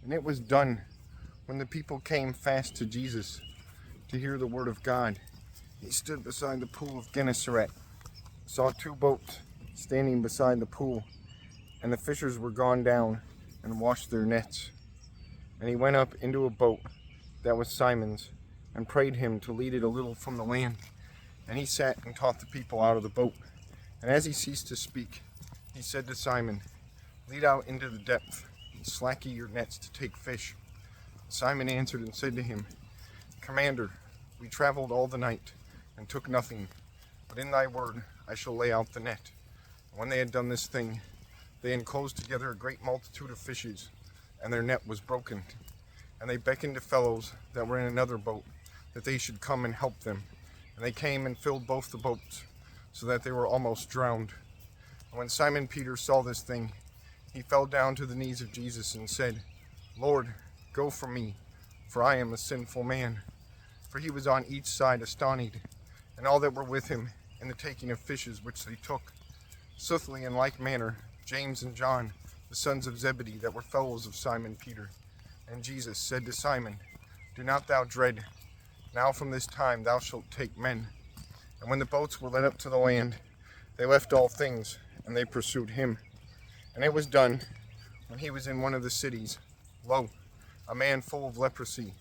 And it was done when the people came fast to Jesus to hear the word of God. He stood beside the pool of Gennesaret, saw two boats standing beside the pool, and the fishers were gone down and washed their nets. And he went up into a boat that was Simon's, and prayed him to lead it a little from the land. And he sat and taught the people out of the boat. And as he ceased to speak, he said to Simon, "Lead out into the depth, and slack ye your nets to take fish." Simon answered and said to him, "Commander, we traveled all the night, and took nothing, but in thy word I shall lay out the net." And when they had done this thing, they enclosed together a great multitude of fishes, and their net was broken. And they beckoned to fellows that were in another boat, that they should come and help them. And they came and filled both the boats, so that they were almost drowned. And when Simon Peter saw this thing, he fell down to the knees of Jesus and said, "Lord, go from me, for I am a sinful man." For he was on each side astonished, and all that were with him, in the taking of fishes which they took. Soothly in like manner, James and John, the sons of Zebedee, that were fellows of Simon Peter. And Jesus said to Simon, "Do not thou dread, now from this time thou shalt take men." And when the boats were led up to the land, they left all things, and they pursued him. And it was done, when he was in one of the cities, lo, a man full of leprosy,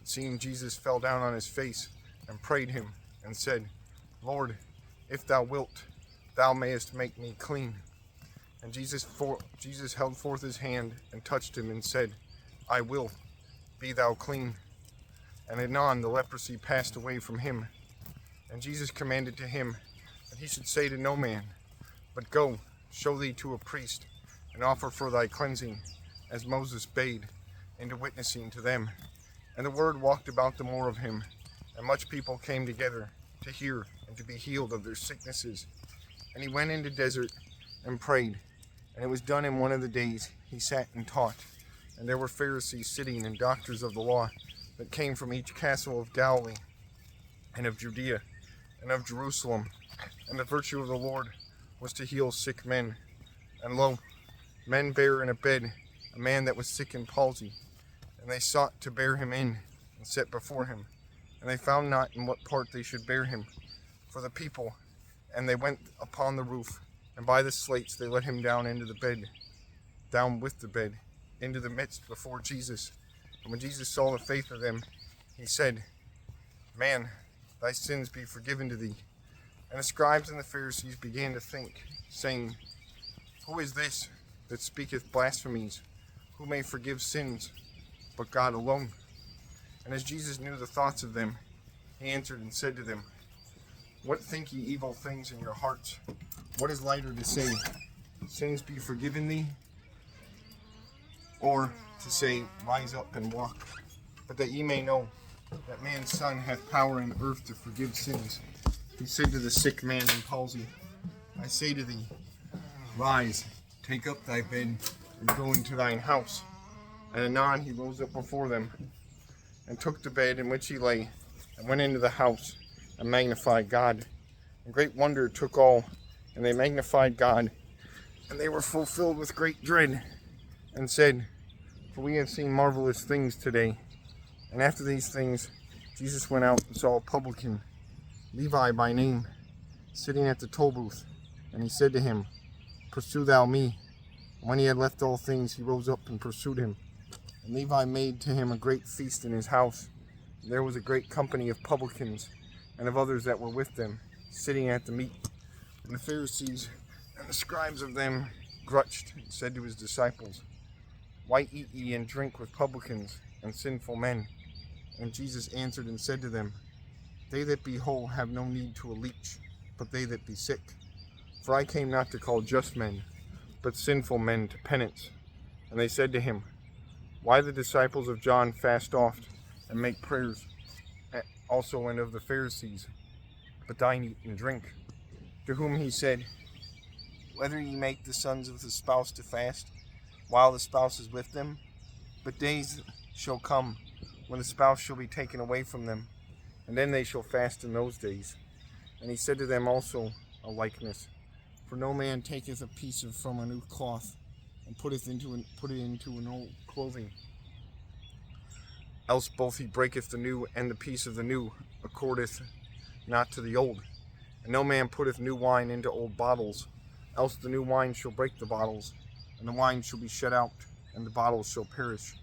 seeing Jesus, fell down on his face, and prayed him, and said, "Lord, if thou wilt, thou mayest make me clean." And Jesus held forth his hand, and touched him, and said, "I will, be thou clean." And anon the leprosy passed away from him. And Jesus commanded to him that he should say to no man, but go, show thee to a priest, and offer for thy cleansing, as Moses bade, into witnessing to them. And the word walked about the more of him, and much people came together to hear and to be healed of their sicknesses. And he went into the desert and prayed. And it was done in one of the days, he sat and taught. And there were Pharisees sitting, and doctors of the law, that came from each castle of Galilee, and of Judea, and of Jerusalem. And the virtue of the Lord was to heal sick men. And lo, men bare in a bed a man that was sick in palsy. And they sought to bear him in, and set before him. And they found not in what part they should bear him for the people. And they went upon the roof, and by the slates they let him down into the bed, down with the bed, into the midst before Jesus. And when Jesus saw the faith of them, he said, "Man, thy sins be forgiven to thee." And the scribes and the Pharisees began to think, saying, "Who is this that speaketh blasphemies? Who may forgive sins but God alone?" And as Jesus knew the thoughts of them, he answered and said to them, "What think ye evil things in your hearts? What is lighter to say, sins be forgiven thee? Or to say, rise up and walk? But that ye may know that man's Son hath power in the earth to forgive sins." He said to the sick man in palsy, "I say to thee, rise, take up thy bed, and go into thine house." And anon he rose up before them, and took the bed in which he lay, and went into the house, and magnified God. And great wonder took all, and they magnified God. And they were fulfilled with great dread, and said, "For we have seen marvelous things today." And after these things, Jesus went out and saw a publican, Levi by name, sitting at the toll booth. And he said to him, "Pursue thou me." And when he had left all things, he rose up and pursued him. And Levi made to him a great feast in his house. And there was a great company of publicans, and of others that were with them, sitting at the meat. And the Pharisees and the scribes of them grudged, and said to his disciples, "Why eat ye and drink with publicans and sinful men?" And Jesus answered and said to them, "They that be whole have no need to a leech, but they that be sick. For I came not to call just men, but sinful men to penance." And they said to him, "Why the disciples of John fast oft, and make prayers, also and of the Pharisees, but thine eat and drink?" To whom he said, "Whether ye make the sons of the spouse to fast, while the spouse is with them? But days shall come, when the spouse shall be taken away from them, and then they shall fast in those days." And he said to them also a likeness, "For no man taketh a piece from a new cloth, and put it into an old clothing. else both he breaketh the new, and the peace of the new accordeth not to the old. And no man putteth new wine into old bottles, else the new wine shall break the bottles, and the wine shall be shed out, and the bottles shall perish.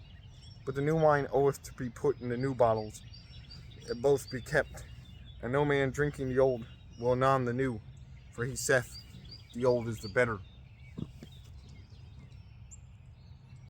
But the new wine oweth to be put in the new bottles, that both be kept. And no man drinking the old will anon the new, for he saith, the old is the better.